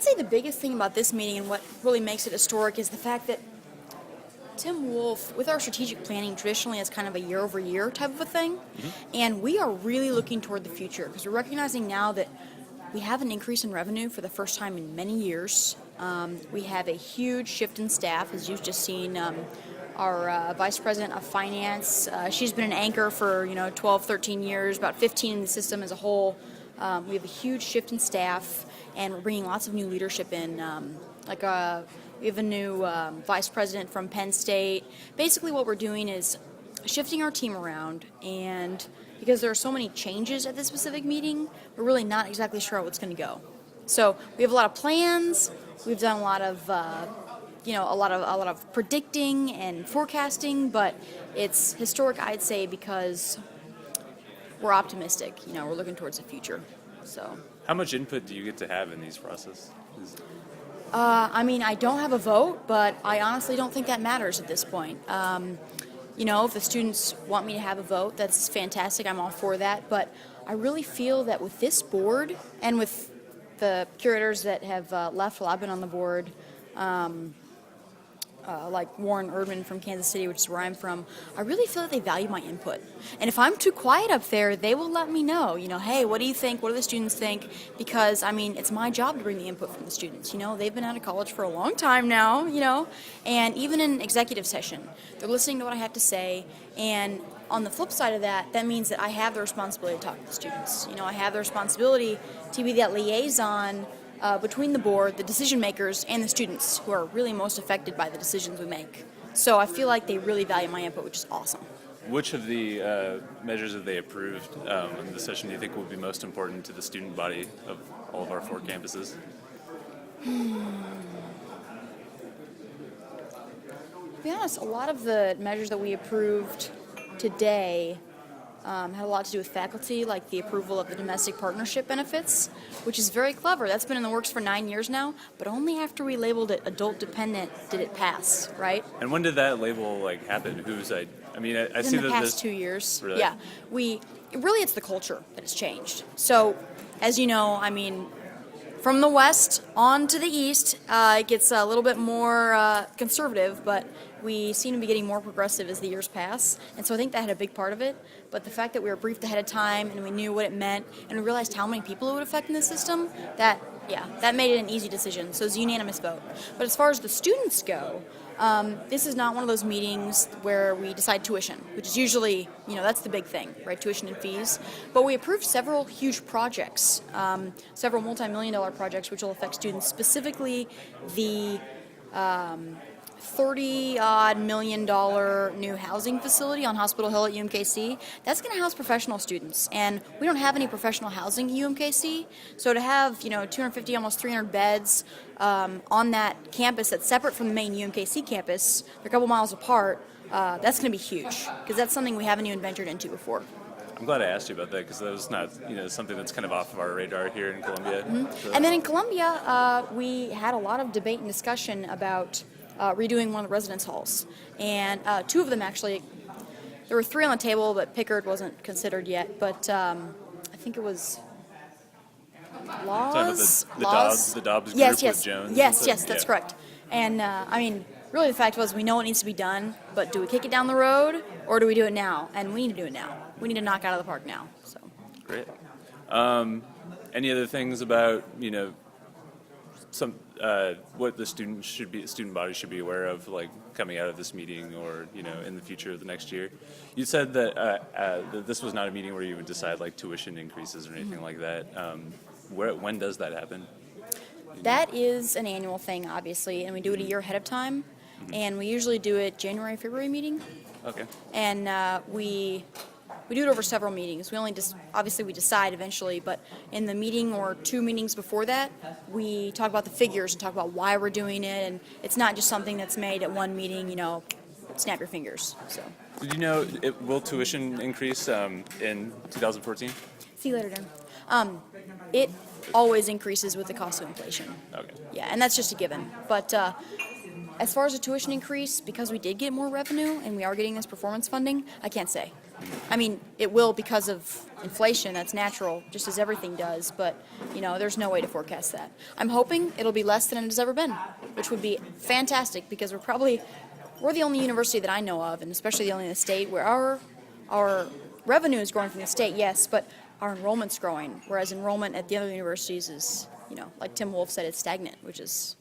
I'd say the biggest thing about this meeting and what really makes it historic is the fact that Tim Wolf, with our strategic planning, traditionally is kind of a year-over-year type of a thing, and we are really looking toward the future because we're recognizing now that we have an increase in revenue for the first time in many years. We have a huge shift in staff, as you've just seen. Our Vice President of Finance, she's been an anchor for 12, 13 years, about 15 in the system as a whole. We have a huge shift in staff, and we're bringing lots of new leadership in. We have a new vice president from Penn State. Basically what we're doing is shifting our team around, and because there are so many changes at this specific meeting, we're really not exactly sure how it's going to go. So we have a lot of plans. We've done a lot of a lot of predicting and forecasting, but it's historic, I'd say, because we're optimistic. We're looking towards the future. So how much input do you get to have in these processes? I don't have a vote, but I honestly don't think that matters at this point. If the students want me to have a vote, that's fantastic. I'm all for that. But I really feel that with this board and with the curators that have left while I've been on the board, like Warren Erdman from Kansas City, which is where I'm from, I really feel that they value my input. And if I'm too quiet up there, they will let me know, hey, what do you think? What do the students think? Because, it's my job to bring the input from the students. They've been out of college for a long time now, and even in executive session, they're listening to what I have to say. And on the flip side of that, that means that I have the responsibility to talk to the students. I have the responsibility to be that liaison between the board, the decision makers, and the students who are really most affected by the decisions we make. So I feel like they really value my input, which is awesome. Which of the measures that they approved in the session do you think will be most important to the student body of all of our 4 campuses? To be honest, a lot of the measures that we approved today had a lot to do with faculty, like the approval of the domestic partnership benefits, which is very clever. That's been in the works for 9 years now, but only after we labeled it adult dependent did it pass, right? And when did that label happen? I see in the that past 2 years. Really? Yeah, it's the culture that has changed. So, as you know, from the west on to the east, it gets a little bit more conservative, but we seem to be getting more progressive as the years pass, and so I think that had a big part of it. But the fact that we were briefed ahead of time and we knew what it meant and we realized how many people it would affect in the system, that made it an easy decision. So it was a unanimous vote. But as far as the students go, this is not one of those meetings where we decide tuition, which is usually, that's the big thing, right? Tuition and fees. But we approved several huge projects, several multi-million-dollar projects which will affect students, specifically the $30-odd million new housing facility on Hospital Hill at UMKC. That's going to house professional students, and we don't have any professional housing at UMKC. So to have 250, almost 300 beds on that campus that's separate from the main UMKC campus, they're a couple miles apart. That's going to be huge because that's something we haven't even ventured into before. I'm glad I asked you about that because that was not something that's kind of off of our radar here in Columbia. Mm-hmm. So. And then in Columbia, we had a lot of debate and discussion about redoing one of the residence halls. And 2 of them actually, there were 3 on the table, but Pickard wasn't considered yet. But I think it was Laws. The Dobbs group yes. with Jones. Yes, that's correct. And really the fact was we know what needs to be done, but do we kick it down the road or do we do it now? And we need to do it now. We need to knock it out of the park now. So great. Any other things about what the student body should be aware of, coming out of this meeting or in the future of the next year? You said that this was not a meeting where you would decide tuition increases or anything like that. When does that happen? That is an annual thing, obviously, and we do it a year ahead of time. And we usually do it January, February meeting. Okay. And we do it over several meetings. We only obviously we decide eventually, but in the meeting or 2 meetings before that, we talk about the figures and talk about why we're doing it, and it's not just something that's made at one meeting, snap your fingers. So. Did you know will tuition increase in 2014? See you later, Dan. It always increases with the cost of inflation. Okay. Yeah, and that's just a given. But as far as the tuition increase, because we did get more revenue and we are getting this performance funding, I can't say. I mean, it will because of inflation. That's natural, just as everything does. But, there's no way to forecast that. I'm hoping it'll be less than it has ever been, which would be fantastic because we're the only university that I know of, and especially the only in the state, where our revenue is growing from the state, yes, but our enrollment's growing, whereas enrollment at the other universities is, like Tim Wolf said, it's stagnant, which is